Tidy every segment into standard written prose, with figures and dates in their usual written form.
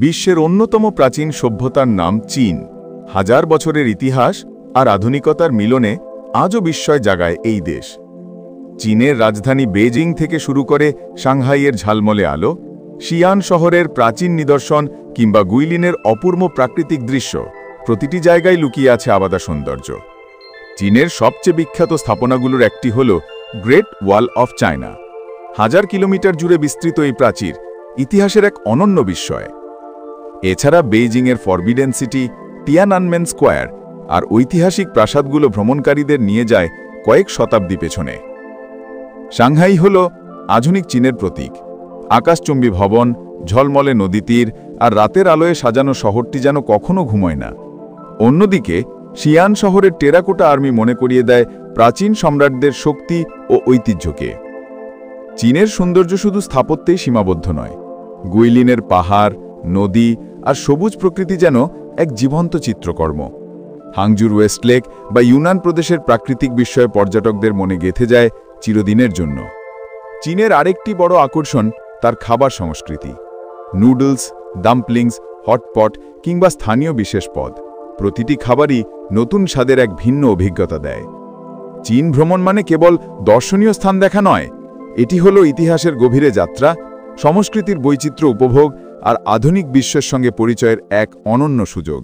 বিশ্বের অন্যতম প্রাচীন সভ্যতার নাম চীন। হাজার বছরের ইতিহাস আর আধুনিকতার মিলনে আজও বিস্ময় জাগায় এই দেশ। চীনের রাজধানী বেজিং থেকে শুরু করে সাংহাইয়ের ঝালমলে আলো, শিয়ান শহরের প্রাচীন নিদর্শন কিংবা গুইলিনের অপূর্ব প্রাকৃতিক দৃশ্য, প্রতিটি জায়গায় লুকিয়ে আছে আলাদা সৌন্দর্য। চীনের সবচেয়ে বিখ্যাত স্থাপনাগুলোর একটি হল গ্রেট ওয়াল অফ চায়না। হাজার কিলোমিটার জুড়ে বিস্তৃত এই প্রাচীর ইতিহাসের এক অনন্য বিস্ময়। এছাড়া বেইজিংয়ের ফরবিডেন সিটি, তিয়ানআনমেন স্কোয়ার আর ঐতিহাসিক প্রাসাদগুলো ভ্রমণকারীদের নিয়ে যায় কয়েক শতাব্দী পেছনে। সাংহাই হল আধুনিক চীনের প্রতীক। আকাশচুম্বী ভবন, ঝলমলে নদীতীর আর রাতের আলোয় সাজানো শহরটি যেন কখনো ঘুমোয় না। অন্যদিকে শিয়ান শহরের টেরাকোটা আর্মি মনে করিয়ে দেয় প্রাচীন সম্রাটদের শক্তি ও ঐতিহ্যকে। চীনের সৌন্দর্য শুধু স্থাপত্যেই সীমাবদ্ধ নয়, গুইলিনের পাহাড়, নদী আর সবুজ প্রকৃতি যেন এক জীবন্ত চিত্রকর্ম। হাংজুর ওয়েস্টলেক বা ইউনান প্রদেশের প্রাকৃতিক বিস্ময়ে পর্যটকদের মনে গেঁথে যায় চিরদিনের জন্য। চীনের আরেকটি বড় আকর্ষণ তার খাবার সংস্কৃতি। নুডলস, ডাম্পলিংস, হটপট কিংবা স্থানীয় বিশেষ পদ, প্রতিটি খাবারই নতুন স্বাদের এক ভিন্ন অভিজ্ঞতা দেয়। চীন ভ্রমণ মানে কেবল দর্শনীয় স্থান দেখা নয়, এটি হলো ইতিহাসের গভীরে যাত্রা, সংস্কৃতির বৈচিত্র্য উপভোগ আর আধুনিক বিশ্বের সঙ্গে পরিচয়ের এক অনন্য সুযোগ।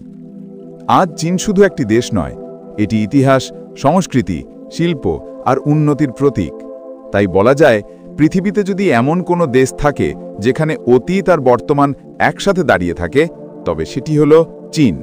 আজ চীন শুধু একটি দেশ নয়, এটি ইতিহাস, সংস্কৃতি, শিল্প আর উন্নতির প্রতীক। তাই বলা যায়, পৃথিবীতে যদি এমন কোনো দেশ থাকে যেখানে অতীত আর বর্তমান একসাথে দাঁড়িয়ে থাকে, তবে সেটি হলো চীন।